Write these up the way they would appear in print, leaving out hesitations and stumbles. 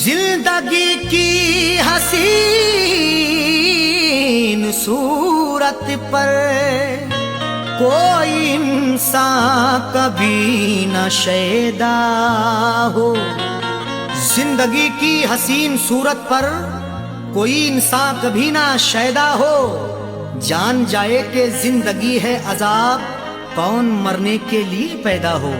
जिंदगी की हसीन सूरत पर कोई इंसान कभी न शैदा हो। जिंदगी की हसीन सूरत पर कोई इंसान कभी ना शैदा हो। जान जाए कि जिंदगी है अजाब, कौन मरने के लिए पैदा हो।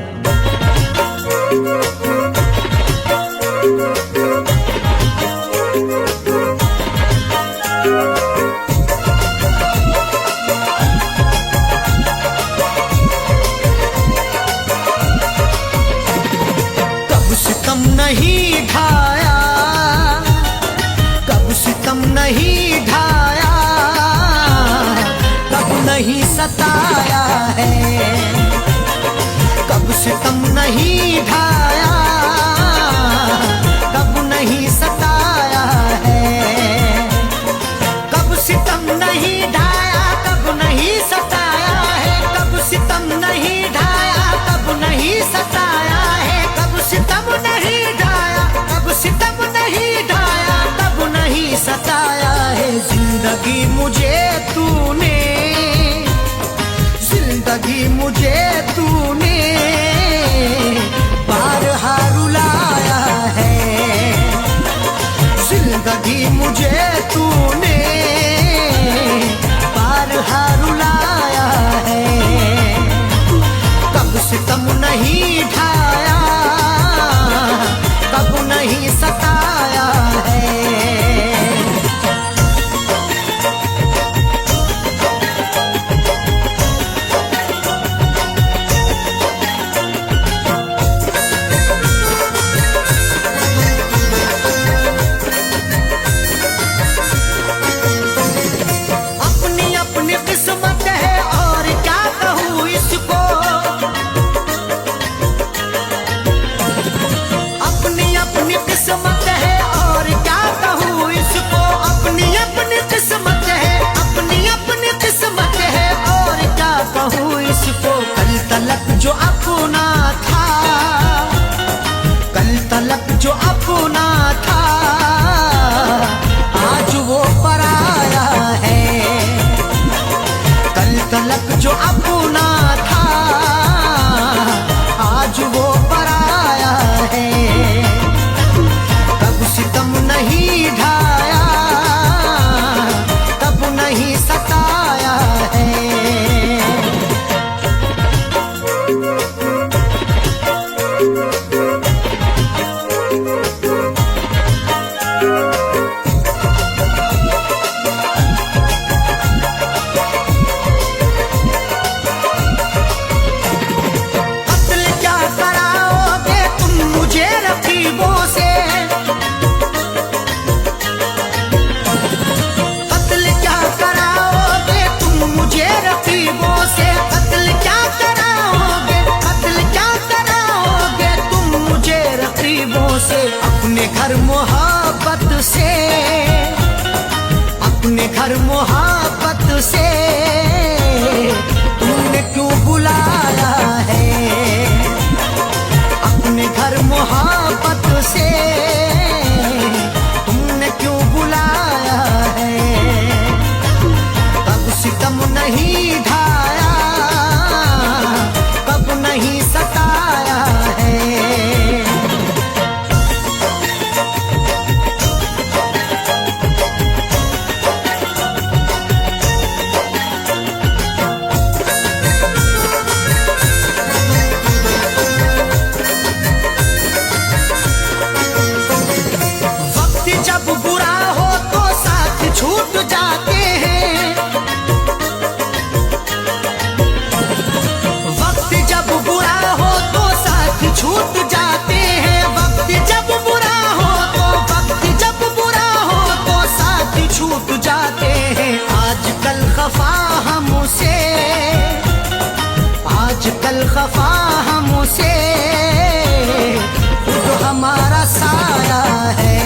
कब सितम नहीं ढाया, कब सितम नहीं ढाया, कब नहीं सताया है। कब सितम नहीं ढाया, कब नहीं सताया है। कब सितम नहीं ढाया, कब नहीं सताया है। कब सितम नहीं ढाया, कब नहीं सताया है। कब सितम नहीं ढाया, कब सितम नहीं ढाया, कब नहीं सताया है। जिंदगी मुझे तूने, जिंदगी मुझे तूने बारहा रुलाया है। जिंदगी मुझे तूने बारहा रुलाया है। कब सितम नहीं ढाया, कब नहीं सताया है। किस्मत है और क्या कहूँ इसको, अपनी अपनी किस्मत है और क्या कहूँ इसको। अपनी अपनी किस्मत है, अपनी अपनी किस्मत है और क्या कहूँ इसको। कल तलक जो अपना था, कल तलक जो अपना था, आज वो पराया है। कल तलक जो अपना था, आज वो पराया है। कब सितम नहीं ढाया, कब नहीं सताया है। अपने घर मोहब्बत से, अपने घर मोहब्बत से तुमने क्यों बुलाया है। अपने घर मोहब्बत से तुमने क्यों बुलाया है। कब सितम नहीं ढाया, कब नहीं सताया है। छूट जाते हैं, वक्त जब बुरा हो तो साथ छूट जाते हैं। वक्त जब बुरा हो तो, वक्त जब बुरा हो तो साथ छूट जाते हैं। आजकल खफा हमसे, आजकल खफा हमसे खुद हमारा साया है।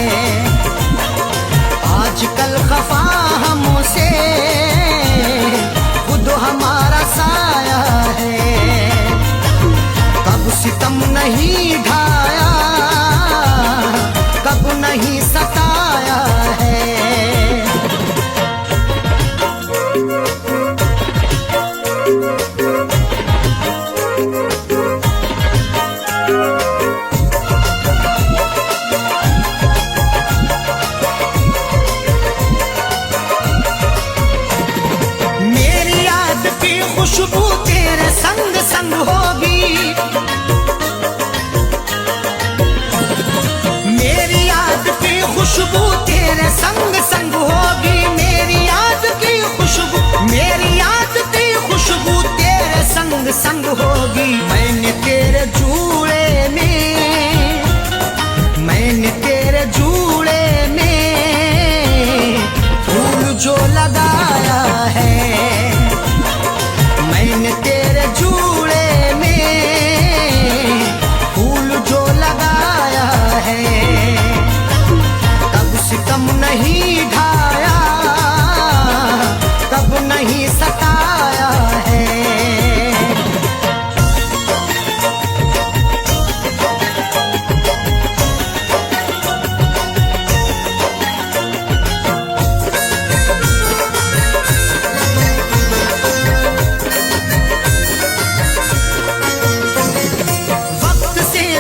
आजकल खफा हमसे खुद हमारा साया है। कब सितम नहीं ढाया, कब नहीं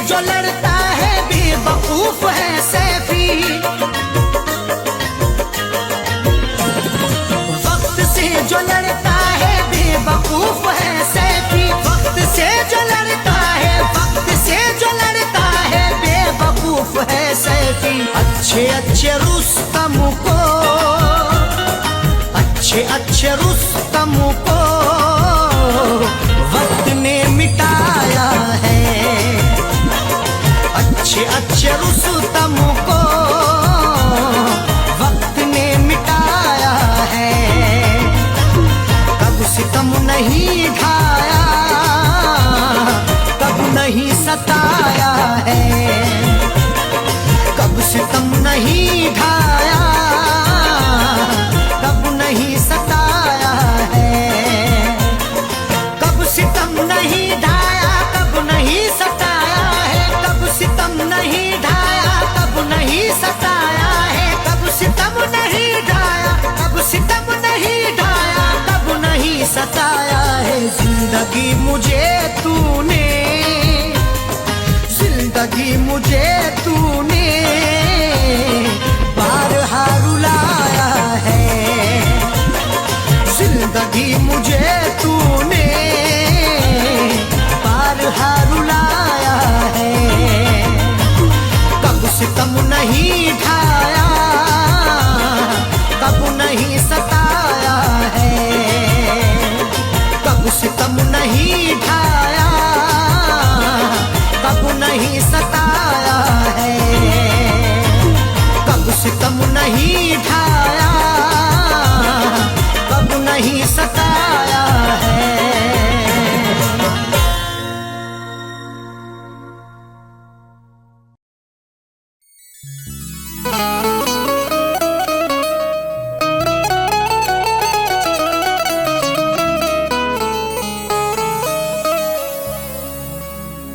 जो लड़ता है बेवकूफ है सैफी, वक्त से जो लड़ता है बेवकूफ है सैफी, वक्त से जो लड़ता है, वक्त से जो लड़ता है बेवकूफ है सैफी। अच्छे अच्छे रुस्तम को, अच्छे अच्छे रुस्तम को वक्त ने मिटाया है, अच्छे अच्छे रुस्तम को वक्त ने मिटाया है। कब सितम नहीं ढाया, कब नहीं सताया है, कब सितम नहीं ढाया, कब नहीं सताया है, कब सितम नहीं ढाया, कब नहीं सताया है, कब सितम नहीं ढाया, कब नहीं सताया है, कब सितम नहीं ढाया, कब सितम नहीं ढाया, कब नहीं सताया है। जिंदगी मुझे तूने, जिंदगी मुझे तूने बारहा रुलाया है, जिंदगी मुझे तूने बारहा रुलाया है। कब सितम नहीं ढाया, कब नहीं सताया है, कब सितम नहीं ढाया, कब नहीं सताया है, कब सितम नहीं ढाया, कब नहीं सताया है।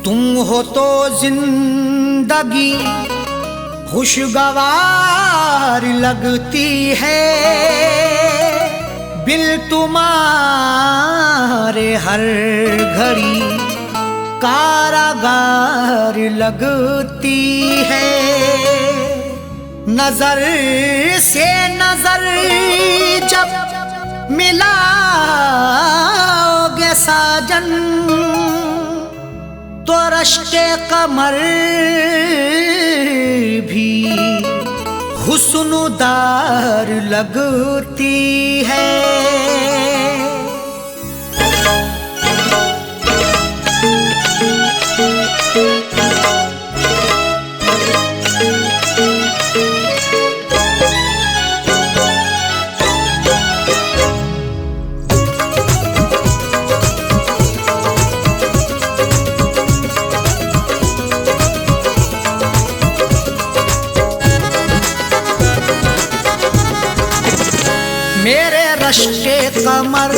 तुम हो तो जिंदगी खुशगवार लगती है, बिल तुम्हारे हर घड़ी कारागार लगती है। नजर से नजर जब मिलाओगे साजन, तो रश्के कमर भी हुस्नुदार लगती है। मेरे रश्के कमर,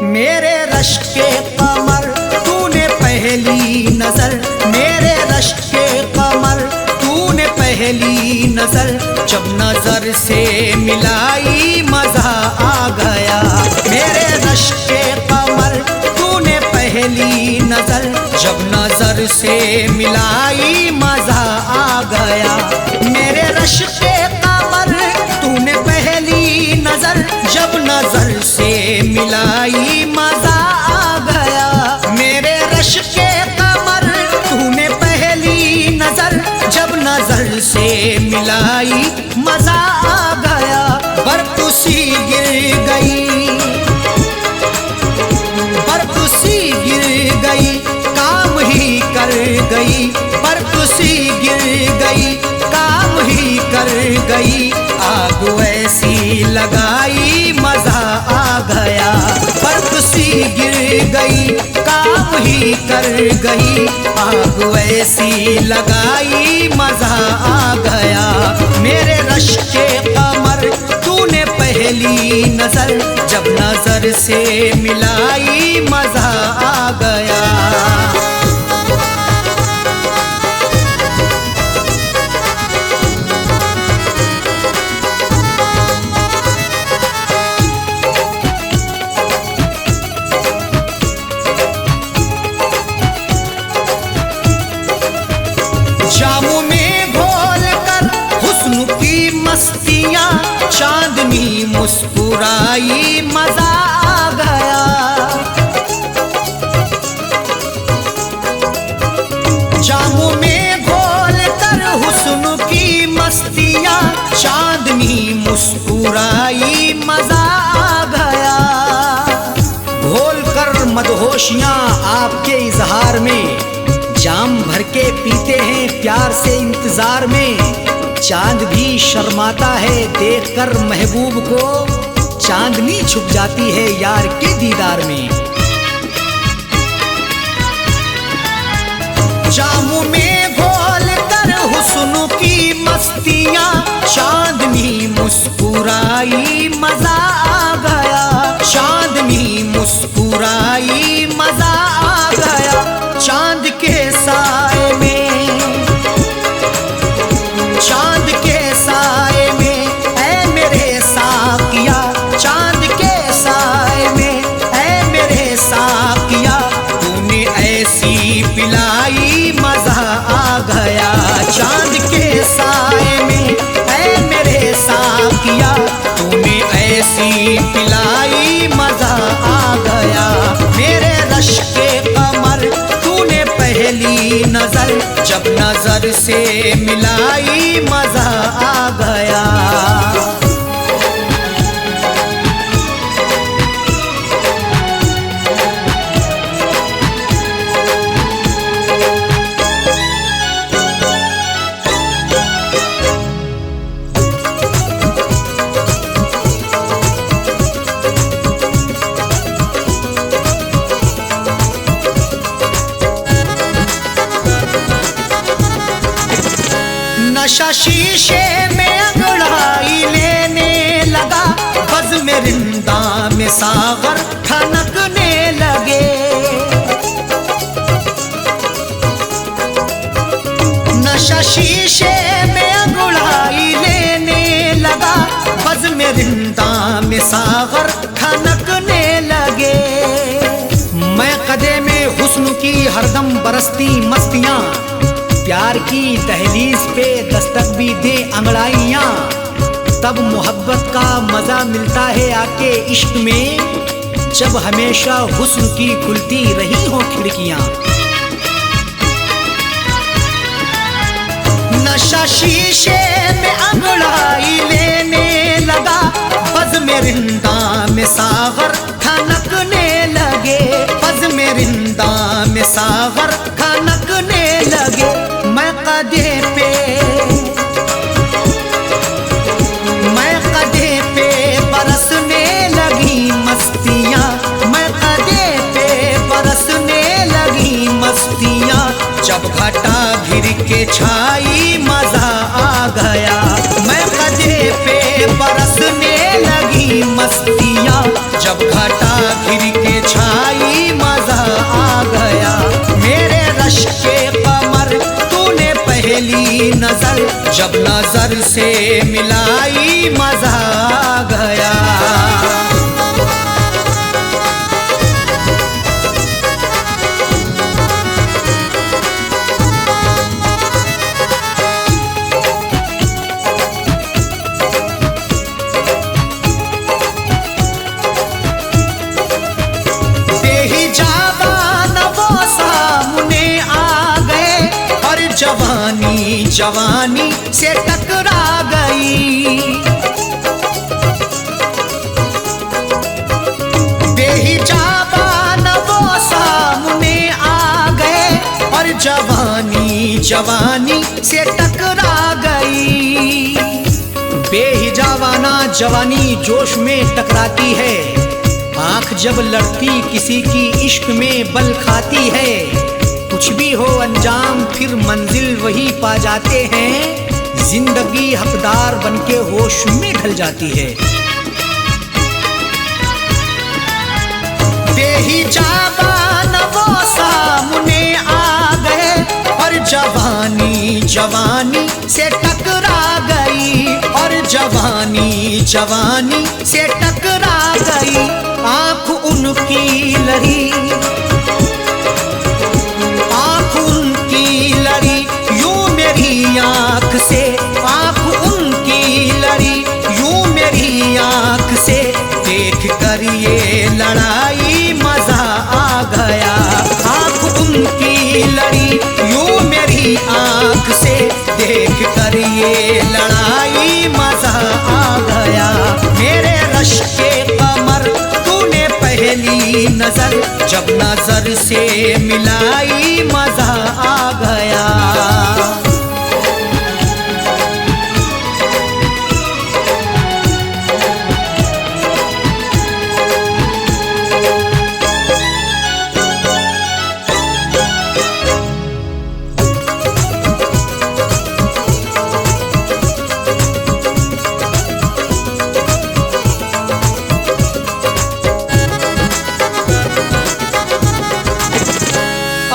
मेरे रश्के कमर तूने पहली नजर, मेरे रश्के कमर तूने पहली नजर, जब नजर से मिलाई मजा आ गया। मेरे रश्के कमर तूने पहली नजर, जब नजर से मिलाई मजा आ गया। मेरे रश्के कमर तूने पहली नजर, जब नजर से मिलाई मजा आ गया। मेरे रश्के कमर तूने पहली नजर, जब नजर से मिलाई मजा आ गया। बर्फ सी गिर गई, बर्फ सी गिर गई, काम ही कर गई, बर्फ सी गिर गई, काम ही कर गई। आग ऐसी लगाई मजा आ गया, बर्फ सी गिर गई, काम ही कर गई। आग ऐसी लगाई मजा आ गया। मेरे रश्के कमर तूने पहली नजर, जब नजर से मिलाई मजा आ गया। जामों में घोल कर हुस्न की मस्तियां, चांदनी मुस्कुराई मजा आ गया। जामों में घोल कर हुस्न की मस्तियां, चांदनी मुस्कुराई मजा आ गया। घोल कर मदहोशियां आपके इजहार में, जाम भर के पीते हैं प्यार से इंतजार में। चांद भी शर्माता है देखकर महबूब को, चांदनी छुप जाती है यार के दीदार में। जामों में घोल कर हुस्न की मस्तियां, चांदनी मुस्कुराई मजा आ गया। चांदनी मुस्कुराई मजा आ गया। चांद के साए में, चांद के साए में ऐ मेरे साकिया, चांद के साए में ऐ मेरे साकिया, तूने ऐसी पिलाई मजा आ गया। चांद के साए में ऐ मेरे साकिया, तूने ऐसी पिलाई मजा आ गया। मेरे रश के कमर तूने पहली नजर, जब नजर से मिलाई मजा आ गया। नशा शीशे में अंगड़ाई लेने लगा, बज़ में रिंदा में सागर ठनकने लगे। नशा शीशे में अंगड़ाई लेने लगा, बज़ में रिंदा में सागर ठनकने लगे। मैं कदे में हुस्न की हरदम बरसती मस्तियां, प्यार की दहलीज पे दस्तक भी दे अंगड़ाइयां, तब मोहब्बत का मजा मिलता है आके इश्क में, जब हमेशा हुस्न की खुलती रही हो खिड़कियां। नशा शीशे में अंगड़ाई लेने लगा, बज़ में रिंदा में सागर ठनकने लगे। बज़ में रिंदा में सागर ठनकने लगे। मैं कदे पे बरसने लगी मस्तियां, मैं कदे पे बरसने लगी मस्तियां, जब घटा घिर के छाई मजा आ गया। मैं कदे पे बरसने लगी मस्तियां, जब घटा घिर के छाई मजा आ गया। मेरे रश के कमर तूने पहली नजर, जब नजर से मिलाई मजा आ गया। जवानी जवानी से टकरा गई, बेहिजाबान वो सामने आ गए, और जवानी जवानी से टकरा गई। बेहिजाबाना जवानी जोश में टकराती है, आंख जब लड़ती किसी की इश्क में बल खाती है। कुछ भी हो अंजाम फिर मंजिल वही पा जाते हैं, जिंदगी हकदार बनके होश में ढल जाती है। बेहिजाबान वो सामने आ गए, और जवानी जवानी से टकरा गई, और जवानी जवानी से टकरा गई। आंख उनकी लड़ी, आंख उनकी लड़ी यूं मेरे लड़ी यूं मेरी आंख से, देख कर ये लड़ाई मजा आ गया। मेरे रश के कमर तूने पहली नजर जब नजर से मिलाई मजा आ गया।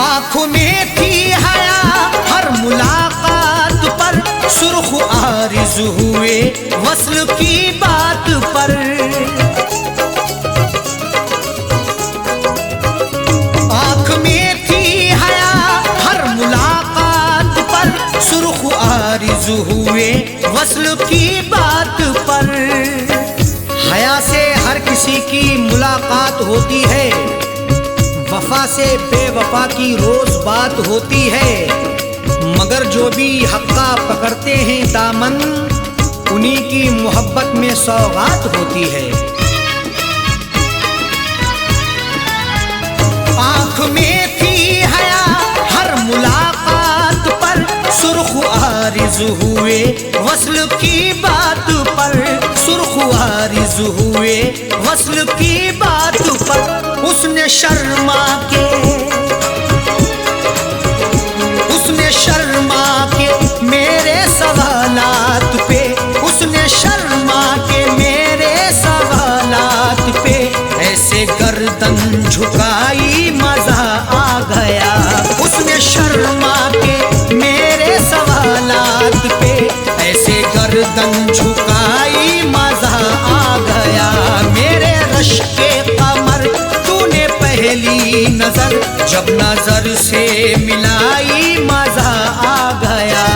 आँखों में थी हया हर मुलाकात पर, सुर्ख आरिज़ हुए वस्ल की बात पर। आँख में थी हया हर मुलाकात पर, सुर्ख आरिज़ हुए वस्ल की बात पर। हया से हर किसी की मुलाकात होती है, वफा से बेवफा की रोज बात होती है, मगर जो भी हक्का पकड़ते हैं दामन, उन्हीं की मोहब्बत में सौगात होती है। आँख में थी हया हर मुलाकात पर, सुर्ख आरिज़ हुए वस्ल की बात पर, सुर्ख आरिज़ हुए वस्ल की बात पर। उसने शर्मा के मेरे सवालात पे, उसने शर्मा के मेरे सवालात पे, ऐसे गर्दन झुकाई मजा आ गया। उसने शर्मा के मेरे सवालात पे, ऐसे गर्दन झुकाई मजा आ गया। मेरे रश के कमर तूने पहली नजर जब नजर से मिलाई मजा आ गया।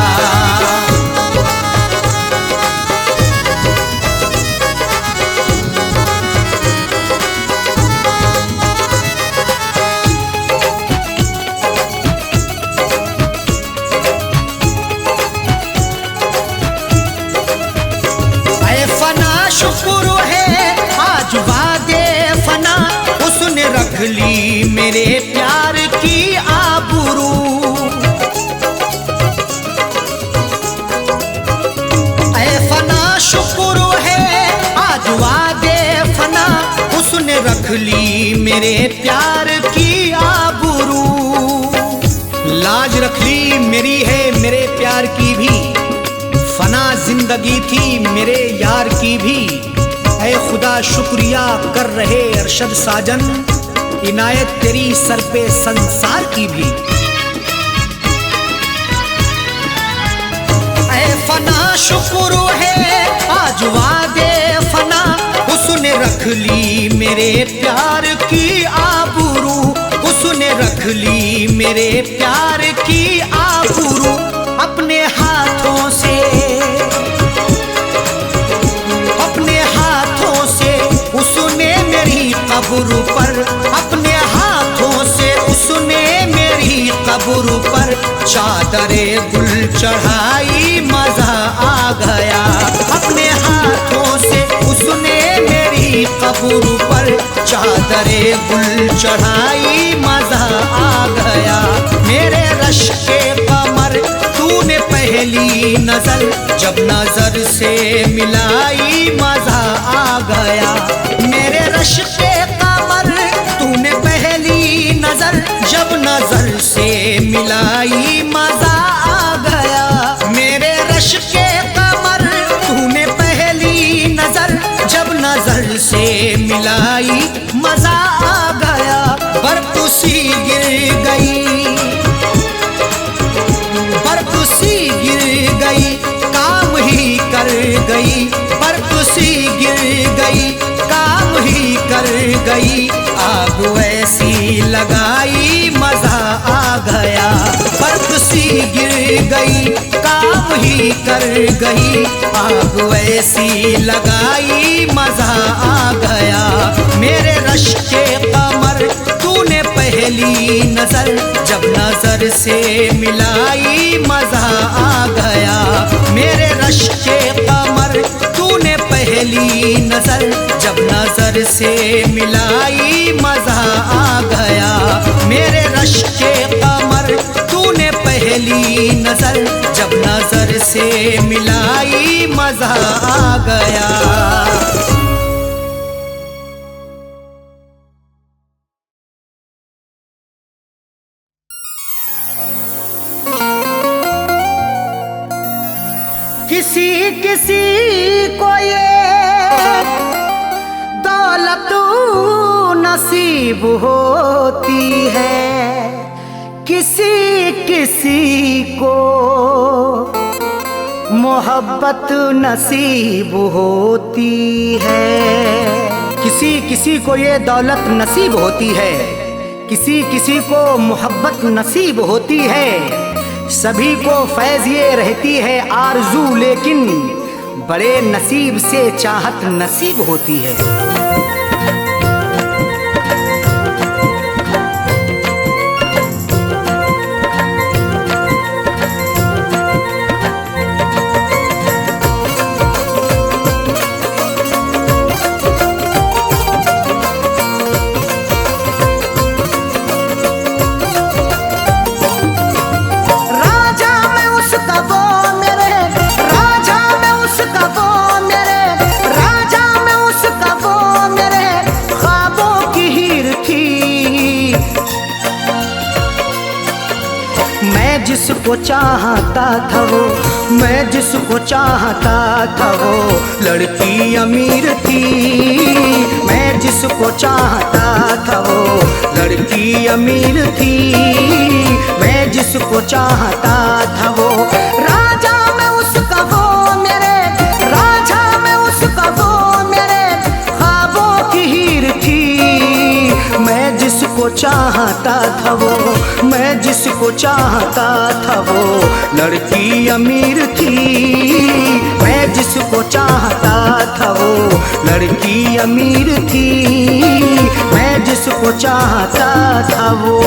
ऐ फना शुक्र है आज वादे फना, उसने रख ली मेरे प्यार की आबरू। ऐ फना शुक्र है आज वादे फना, उसने रख ली मेरे प्यार की आबरू। लाज रख ली मेरी है मेरे प्यार की भी, फना जिंदगी थी मेरे यार की भी। ऐ खुदा शुक्रिया कर रहे अरशद साजन, इनायत तेरी सर पे संसार की भी। ऐ फना शुक्र है आज वादे फना, उसने रख ली मेरे प्यार की आबरू। उसने रख ली मेरे प्यार की आबरू। अपने हाथों से उसने मेरी कब्र पर, अपने हाथों से उसने मेरी कब्र पर चादरे गुल चढ़ाई मजा आ गया। अपने हाथों से उसने मेरी कब्र पर चादरे गुल चढ़ाई मजा आ गया। मेरे रश के कमर तूने पहली नजर जब नजर से मिलाई मजा आ गया। मेरे रश के कमर तूने पहली नजर जब नजर से मिलाई मजा आ गया। मेरे रश के कमर तूने पहली नजर जब नजर से मिलाई मजा आ गया। बरकुसी गिर गई, बरकुसी गिर गई, काम ही कर गई। बरकुसी गिर गई, काम ही कर गई। आग ऐसी लगाई मजा आ गया। बरकुसी गिर गई, काम ही कर गई। आग ऐसी लगाई मजा आ गया। मेरे रश के कमर तूने पहले पहली नजर जब नजर से मिलाई मजा आ गया मेरे रश के कमर। तूने पहली नजर जब नजर से मिलाई मजा आ गया मेरे रश के कमर। तूने पहली नजर जब नजर से मिलाई मजा आ गया। किसी किसी को ये दौलत नसीब होती है, किसी किसी को मोहब्बत नसीब होती है। किसी किसी को ये दौलत नसीब होती है, किसी किसी को मोहब्बत नसीब होती है। सभी को फैज़ ये रहती है आरज़ू, लेकिन बड़े नसीब से चाहत नसीब होती है। जिसको चाहता था वो, मैं जिसको चाहता था वो लड़की अमीर थी। मैं जिसको चाहता था वो लड़की अमीर थी। मैं जिसको चाहता था वो राजा में उसका वो मेरे, राजा में उसका वो मेरे ख्वाबों की हीर थी। मैं जिसको चाहता था वो, मैं जिसको चाहता था वो लड़की अमीर थी। मैं जिसको चाहता था वो लड़की अमीर थी। मैं जिसको चाहता था वो।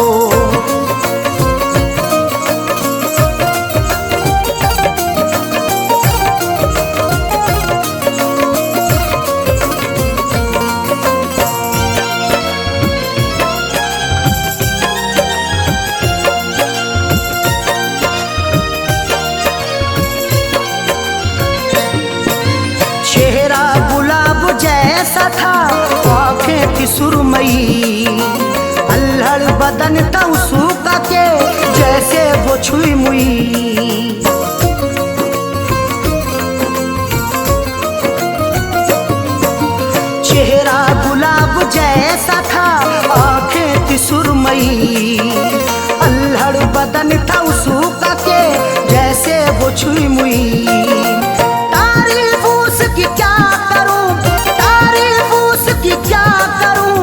जैसा था आँखें थी सुरमई, अल्हड़ बदन था उसका के जैसे वो छुई मुई। चेहरा गुलाब जैसा था आँखें थी सुरमई, अल्हड़ बदन था उसका के जैसे वो छुई मुई। तारीफ उसकी क्या करूं, तारीफ उसकी क्या करूं,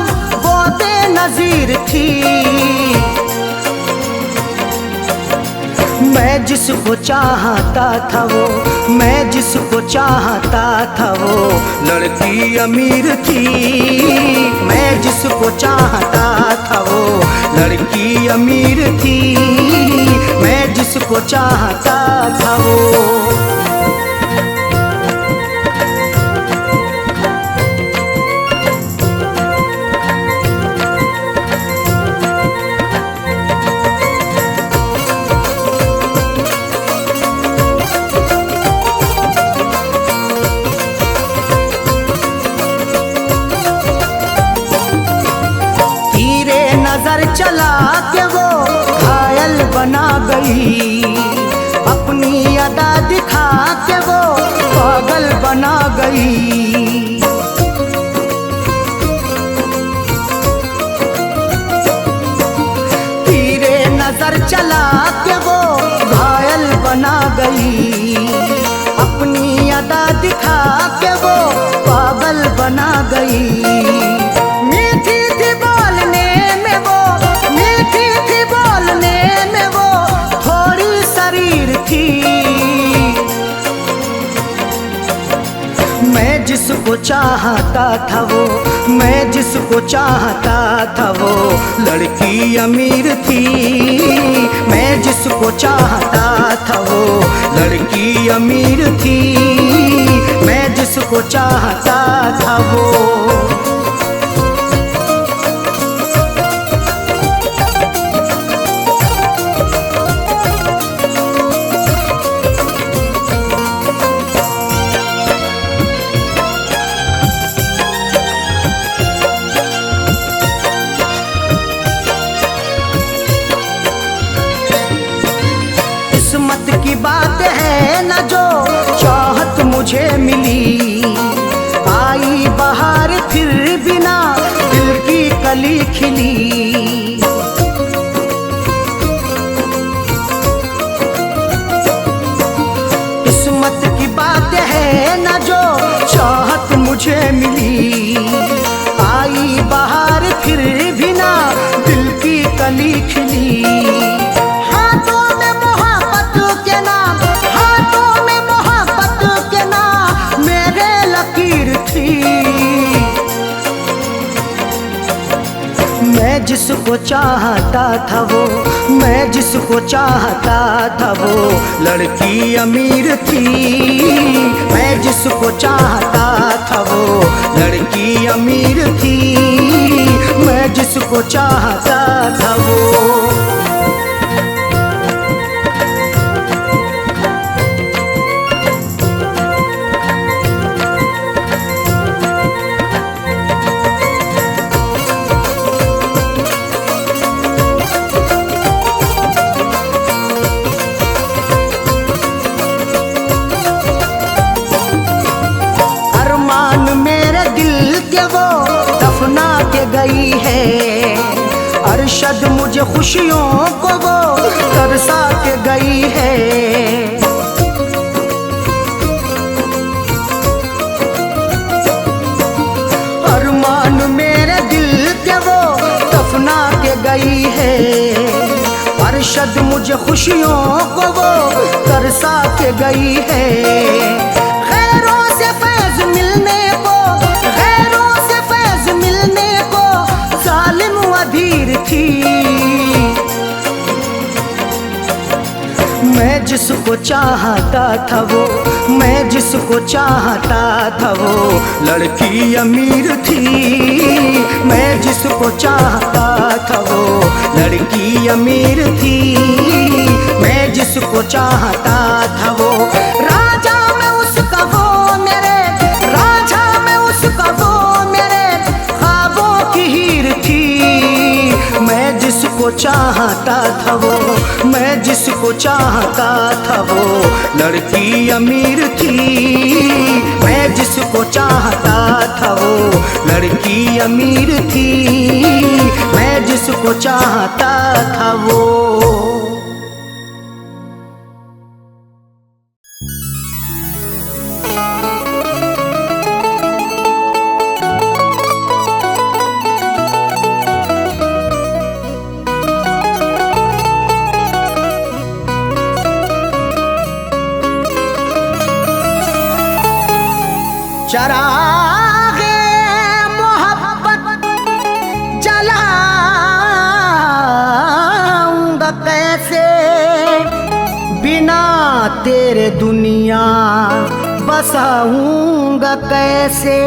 वो बेनज़ीर थी। मैं जिसको चाहता था वो, मैं जिसको चाहता था वो लड़की अमीर थी। मैं जिसको चाहता था वो लड़की अमीर थी। मैं जिसको चाहता था वो। चला के वो घायल बना गई, अपनी अदा दिखा के वो पागल बना गई। तीरे नजर चला के वो घायल बना गई, अपनी अदा दिखा के वो पागल बना गई। मीठी थी बोलने में वो, मीठी थी बोलने में वो, थोड़ी शरीर थी। मैं जिसको चाहता था वो, मैं जिसको चाहता था वो लड़की अमीर थी। मैं जिसको चाहता था वो लड़की अमीर थी। मैं जिसको चाहता था वो। किस्मत की बात है न जो चाहत मुझे मिली। आई बहार फिर बिना दिल की कली खिली। किस्मत की बात है न जो चाहत मुझे मिली। आई बहार फिर बिना दिल की कली खिली। मैं जिसको चाहता था वो, मैं जिसको चाहता था वो लड़की अमीर थी। मैं जिसको चाहता था वो लड़की अमीर थी। मैं जिसको चाहता था वो। गई है अरशद मुझे खुशियों को वो तरसा के गई है। अरमान मेरे दिल के वो दफना के गई है। अरशद मुझे खुशियों को वो तरसा के गई है। खैरों से फैज मिलने को, खैरों से फैज मिलने को जालिम अधीर थी। मैं जिसको चाहता था वो, मैं जिसको चाहता था वो लड़की अमीर थी। मैं जिसको चाहता था वो लड़की अमीर थी। मैं जिसको चाहता था वो राजा में उसका वो मेरे, राजा में उसका वो मेरे ख्वाबों की हीर थी। मैं जिसको चाहता था वो, मैं जिसको चाहता था वो लड़की अमीर थी। मैं जिसको चाहता था वो लड़की अमीर थी। मैं जिसको चाहता था वो। चरागे मोहब्बत जलाऊंगा कैसे, बिना तेरे दुनिया बसाऊंगा कैसे।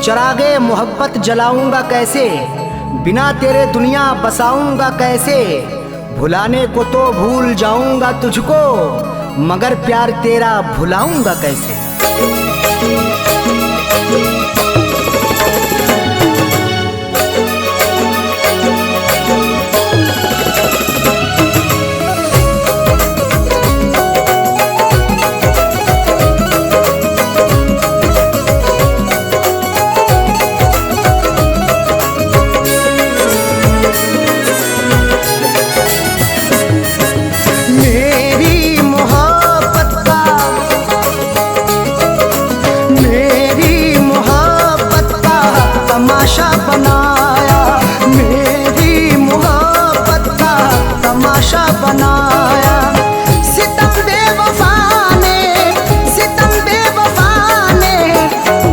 चरागे मोहब्बत जलाऊंगा कैसे, बिना तेरे दुनिया बसाऊंगा कैसे। भुलाने को तो भूल जाऊंगा तुझको, मगर प्यार तेरा भुलाऊंगा कैसे।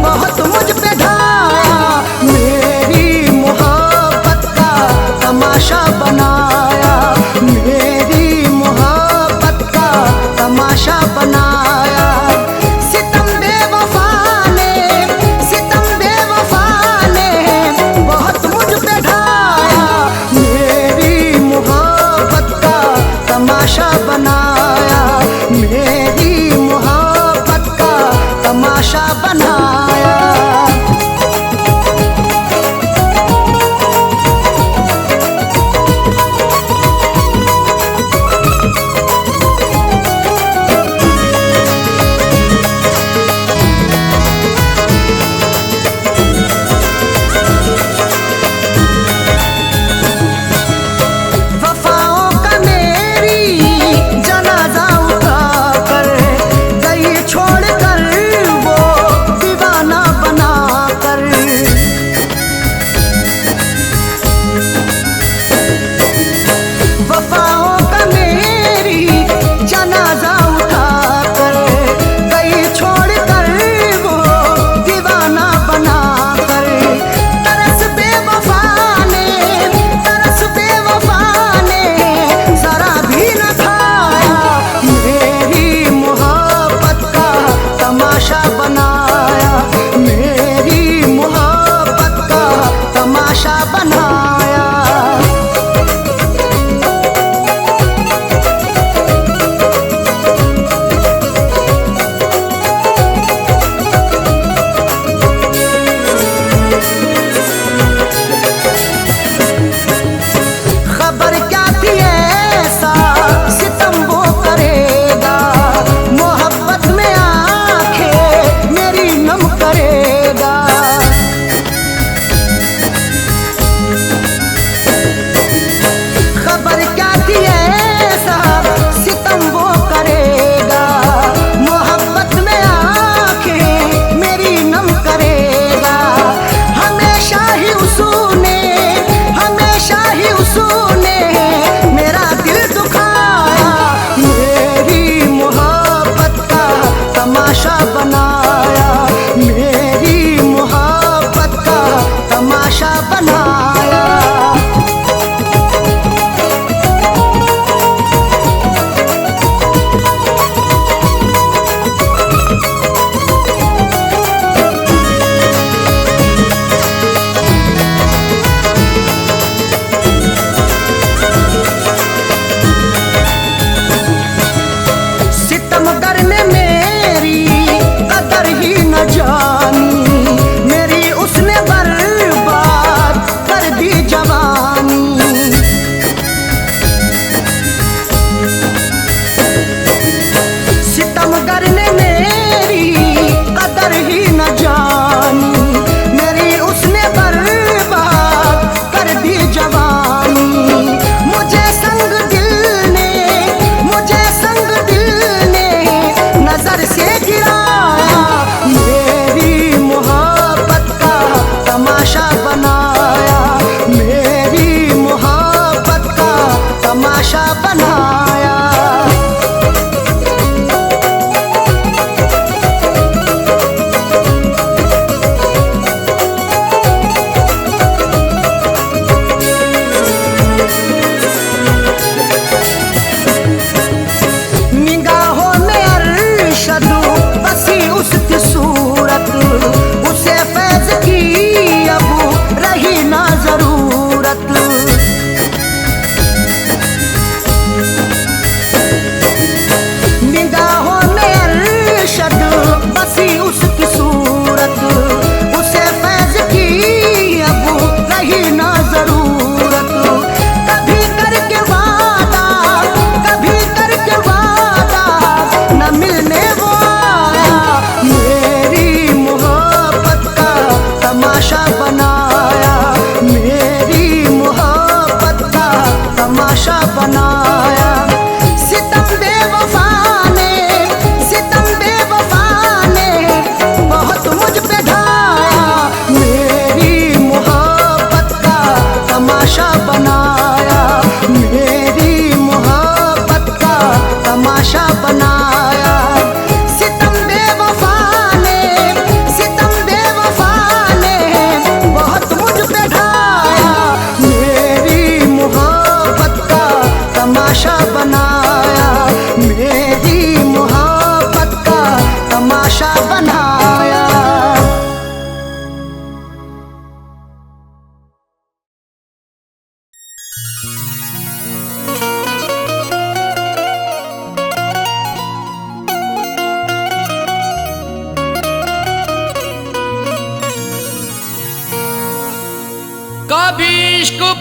बहुत मुझ पे ढाया, तमाशा बनाया, मेरी मोहब्बत का तमाशा बनाया।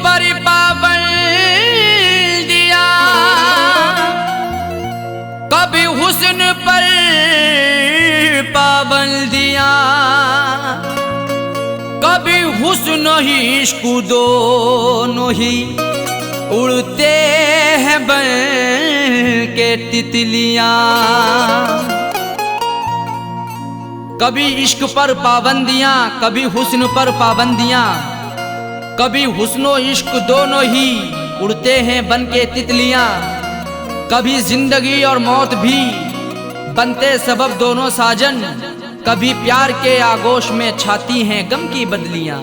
पर पाबंदियां, कभी हुस्न पर पाबंदियां, कभी हुस्न ही इश्क दोनों ही उड़ते हैं बन के तितलियां। कभी इश्क पर पाबंदियां, कभी हुस्न पर पाबंदियां, कभी हुस्नो इश्क दोनों ही उड़ते हैं बन के तितलियां। कभी जिंदगी और मौत भी बनते सबब दोनों साजन, कभी प्यार के आगोश में छाती हैं गम की बदलियां।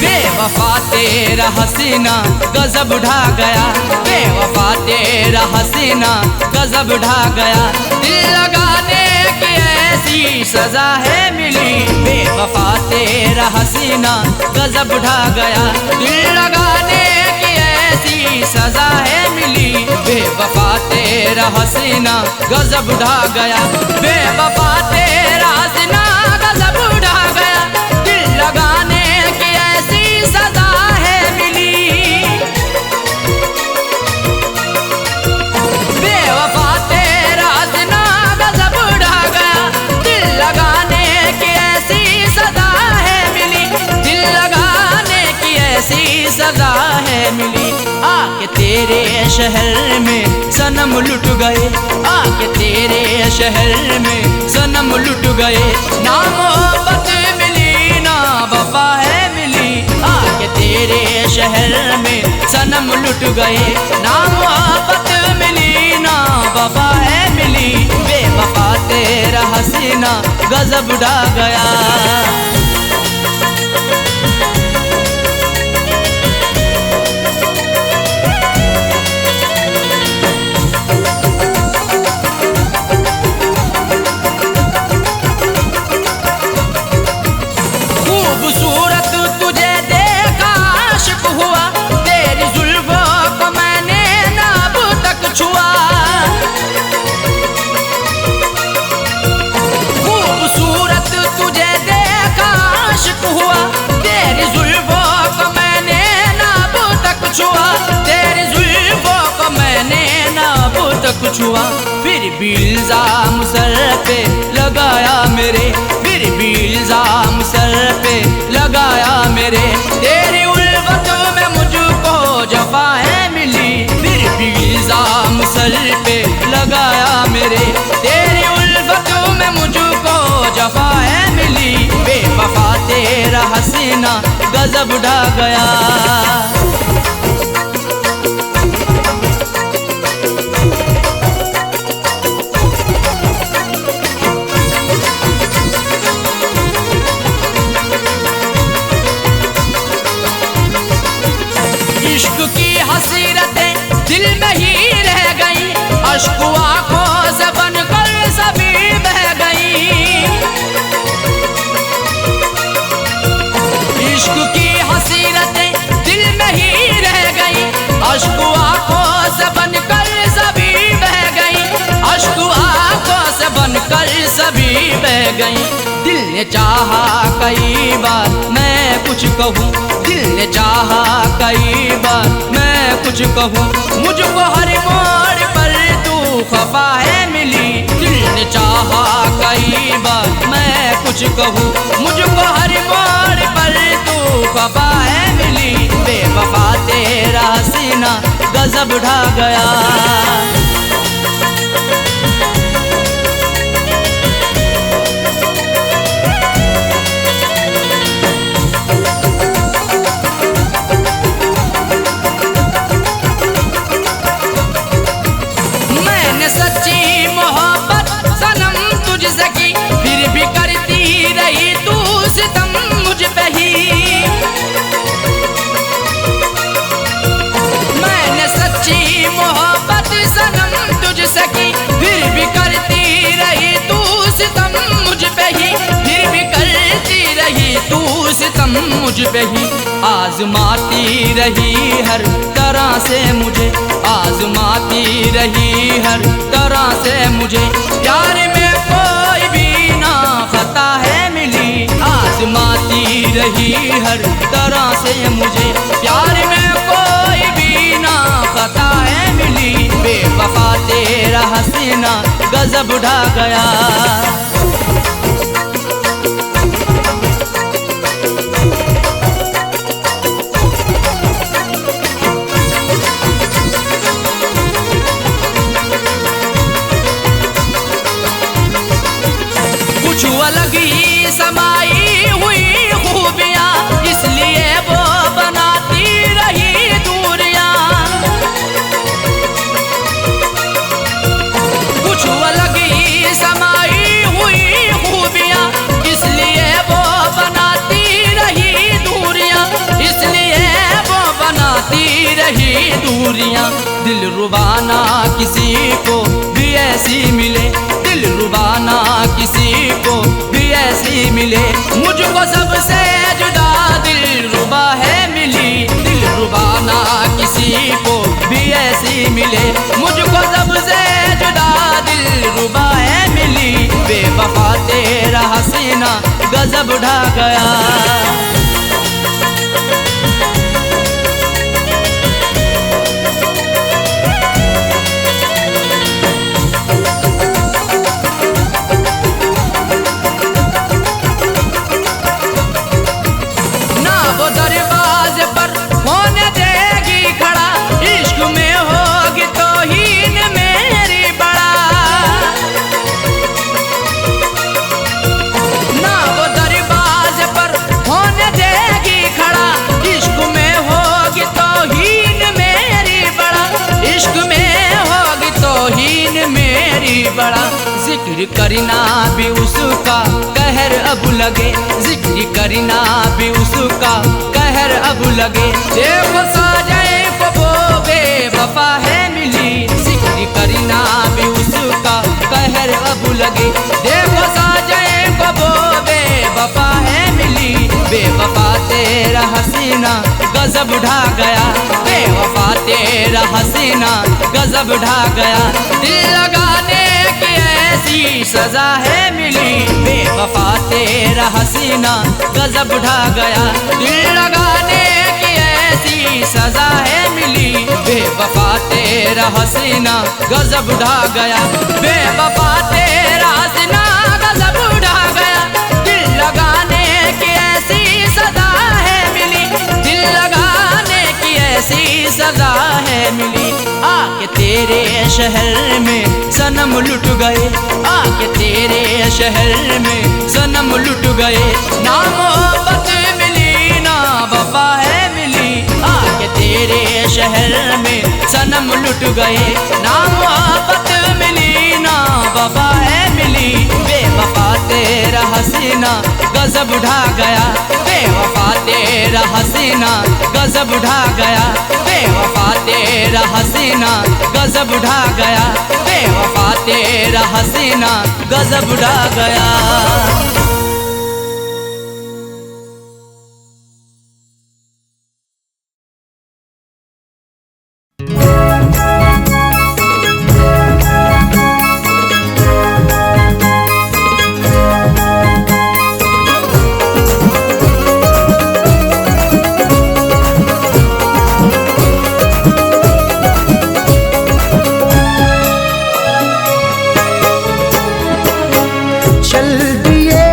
बेवफा तेरा हसीना गजब ढा गया, बेवफा तेरा हसीना गजब ढा गया। दिल लगाने की ऐसी सजा है मिली, बेवफा तेरा हसीना गजब ढा गया। दिल लगाने की ऐसी सजा है मिली, बेवफा तेरा हसीना गजब ढा गया। बेवफा तेरा हसीना गजब ढा गया, दिल लगाने की ऐसी सजा है मिली। बेवफा तेरा हसीना गजब ढा गया, दिल लगाने की ऐसी सजा है मिली, दिल लगाने की ऐसी सजा है मिली। आके तेरे शहर में सनम लुट गए, आके तेरे शहर में सनम लुट गए। ना मोहब्बत मिली ना वफा है मिली, आके तेरे शहर में सनम लुट गए। ना मोहब्बत मिली ना वफा है मिली, बेवफा तेरा हसीना गजब ढा गया। खूबसूरत तुझे देखा आशिक हुआ, तेरी जुल्फों को मैंने ना अब तक छुआ। खूबसूरत तुझे देखा आशिक हुआ, तेरी जुल्फों को मैंने ना अब तक छुआ, तेरी जुल्फों को मैंने ना अब तक छुआ। फिर भी इल्जाम सर पे लगाया मेरे, फिर भी इल्जाम सर पे लगाया मेरे। तेरी उल्फत में मुझको जफा है मिली, फिर भी इल्जाम सर पे लगाया मेरे। तेरी उल्फत में मुझको जफा है मिली, बेवफा तेरा हसीना गजब ढा गया। इश्क की हसीरतें दिल में ही रह गई, अश्क आंखों से बनकर सभी बह गई। इश्क की हसीरतें दिल में ही रह गई, अश्क आंखों से बनकर सभी बह गई, अश्क आंखों से बनकर सभी बह गई। दिल ने चाहा कई बार मैं कुछ कहूँ, दिल ने चाहा कई बार मैं कुछ कहूँ, मुझको हर मोड़ पर तू खफा है मिली। दिल ने चाहा कई बार मैं कुछ कहूँ, मुझको हर मोड़ पर तू खफा है मिली, बेवफा तेरा हसीना गजब ढा गया। सच्ची मोहब्बत सनम तुझसे की, फिर भी करती रही तू सितम मुझ पे ही। मैंने सच्ची मोहब्बत सनम तुझसे की, फिर भी करती रही तू सितम मुझ पे ही, फिर भी करती रही तू सितम मुझ पे ही आजमाती रही हर तरह से मुझे, आजमाती रही हर तरह से मुझे। प्यार में कोई भी ना खता है मिली, आजमाती रही हर तरह से मुझे। प्यार में कोई भी ना खता है मिली, बेवफा तेरा हसीना गजब ढा गया। कुछ अलग ही समाई हुई खूबियाँ, इसलिए वो बनाती रही दूरियाँ। कुछ अलग ही समाई हुई खूबियाँ, इसलिए वो बनाती रही दूरियाँ, इसलिए वो बनाती रही दूरियाँ। दिल रुबाना किसी को भी ऐसी मिले, दिल रुबाना किसी को भी ऐसी मिले। मुझको सबसे जुदा दिल रुबा है मिली, दिल रुबाना किसी को भी ऐसी मिले। मुझको सबसे जुदा दिल रुबा है मिली, बेवफा तेरा हसीना गजब ढा गया। बड़ा जिक्र करना भी उसका कहर अब लगे, जिक्र करना भी उसका कहर अब लगे। देखो साजाए को वो बेवफा है मिली, जिक्र करना भी उसका कहर अब लगे। देखो साजाए को वो बेवफा है मिली, बेवफा तेरा हसीना गजब ढा गया, बेवफा तेरा हसीना गजब ढा गया। दिल लगाने की ऐसी सजा है मिली, बेवफा तेरा हसीना गजब ढा गया। दिल लगाने की ऐसी सजा है मिली, बेवफा तेरा हसीना गजब ढा गया, बेवफा तेरा हसीना गजब ढा गया। दिल लगाने की ऐसी सजा है मिली, दिल लगाने की ऐसी सजा है मिली। आके तेरे शहर में सनम लुट गए, आके तेरे शहर में सनम लुट गए। ना मोहब्बत मिली ना वफा है मिली, आके तेरे शहर में सनम लुट गए। ना मोहब्बत मिली ना वफा है मिली, बेवफा तेरा हसीना गजब ढा गया, बेवफा तेरा हसीना गजब ढा गया, बेवफा तेरा हसीना गजब ढा गया, बेवफा तेरा हसीना गजब ढा गया। चल दिए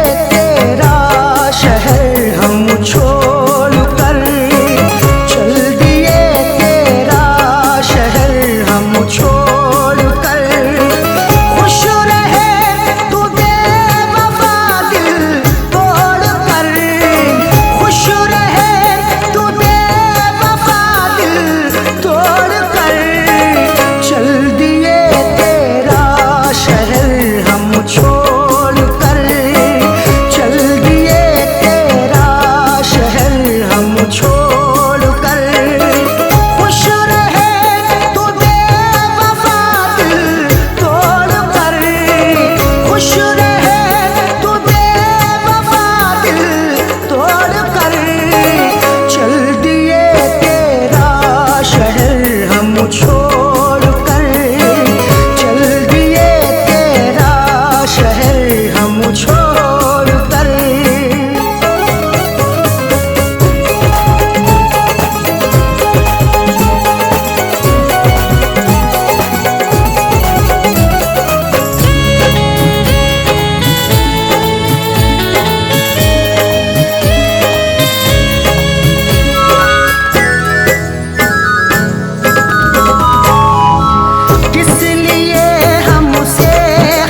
किस लिए हमसे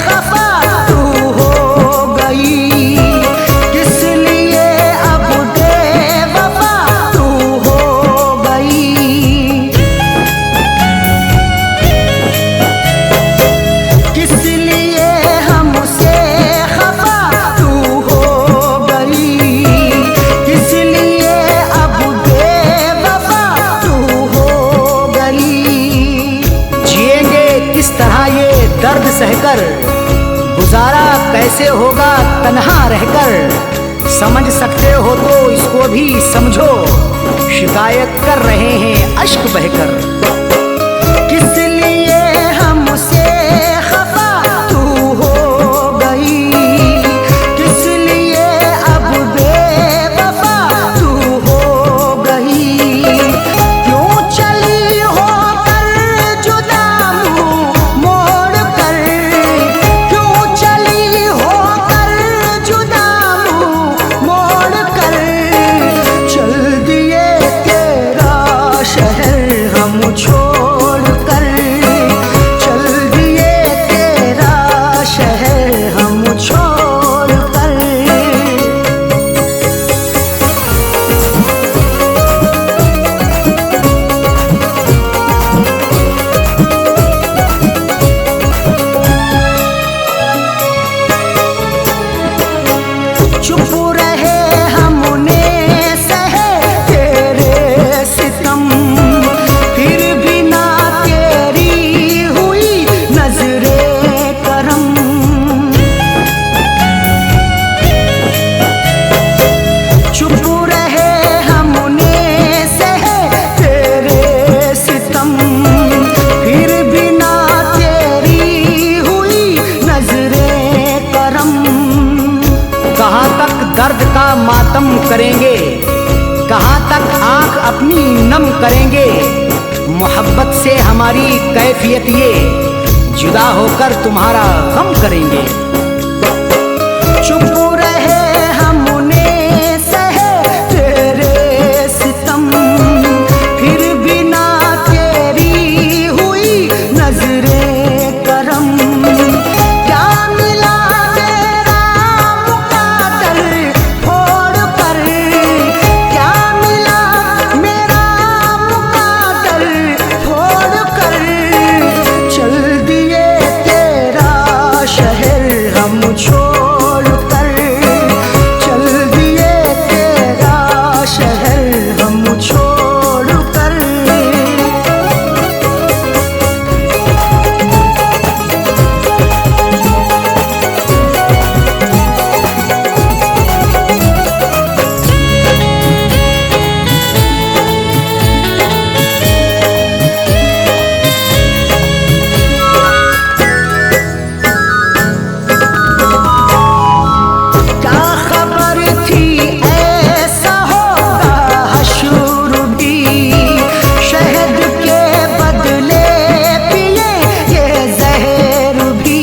खफा तू हो गई, किस लिए अब बेवफा तू हो गई। किस लिए हमसे खफा तू हो गई, किस लिए अब बेवफा तू हो गई। जिएंगे किस तरह ये दर्द सहकर, गुजारा कैसे होगा तन्हा रहकर। समझ सकते हो तो इसको भी समझो, शिकायत कर रहे हैं अश्क बहकर। किस लिए हमसे खफा तू हो गई, किस लिए अब बेवफा तू हो गई। क्यों चली होकर जुदा मुँह मोड़ कर, क्यों चली होकर जुदा मुँह मोड़ कर। चल दिए तेरा शहर हम छोड़ कर, चल दिए तेरा शहर हम छोड़ कर। चुप रहे हमने सहे तेरे सितम, फिर भी ना तेरी हुई नजरे करम। चुप रहे हमने सहे तेरे सितम, फिर भी ना तेरी हुई नजरे करम। कहाँ तक दर्द का मातम करेंगे, कहाँ तक आंख अपनी नम करेंगे। मोहब्बत से हमारी कैफियत ये, जुदा होकर तुम्हारा गम करेंगे। चुप रहे हमने सहे तेरे सितम, फिर भी ना तेरी हुई नजरे करम। क्या मिला मेरा मुकादर फोड़ कर, क्या मिला मेरा मुकादर फोड़ कर। चल दिए तेरा शहर हम छोड़ कर, चल दिए तेरा शहर हम छोड़ कर। क्या खबर थी ऐसा होगा हशर भी, शहद के बदले पिए ये जहर भी।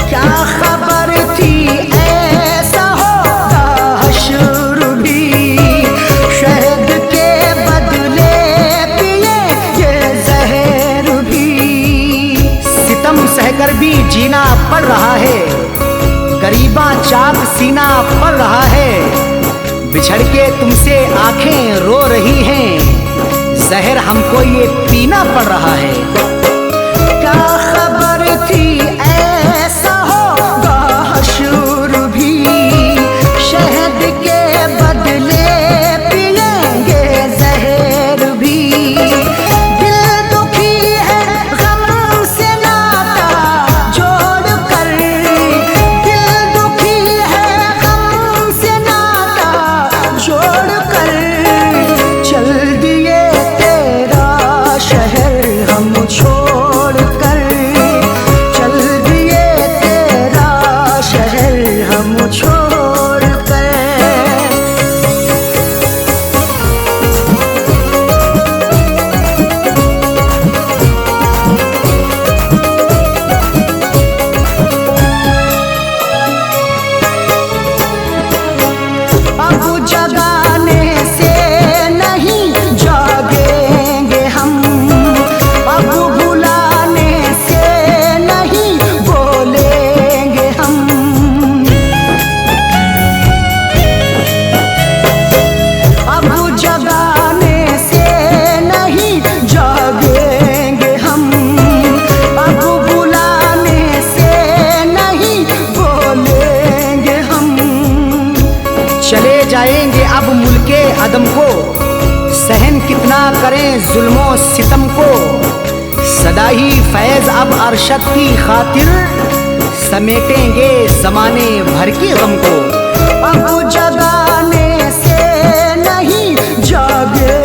क्या खबर थी ऐसा होगा हशर भी, शहद के बदले पिए ये जहर भी। सितम सहकर भी जीना पड़ रहा है, गरीबा चाक सीना पड़ रहा है। बिछड़ के तुमसे आंखें रो रही हैं, जहर हमको ये पीना पड़ रहा है। क्या खबर थी ऐसा होगा हशर भी, शहद के बदले पिएंगे जहर भी। दिल दुखी है गम से नाता जोड़ कर, दिल दुखी है गम से नाता जोड़ कर। चल दिए तेरा शहर हम ना करें जुल्मों सितम को, सदा ही फैज अब अरशद की खातिर समेटेंगे जमाने भर की गम को। अब जगाने से नहीं जागे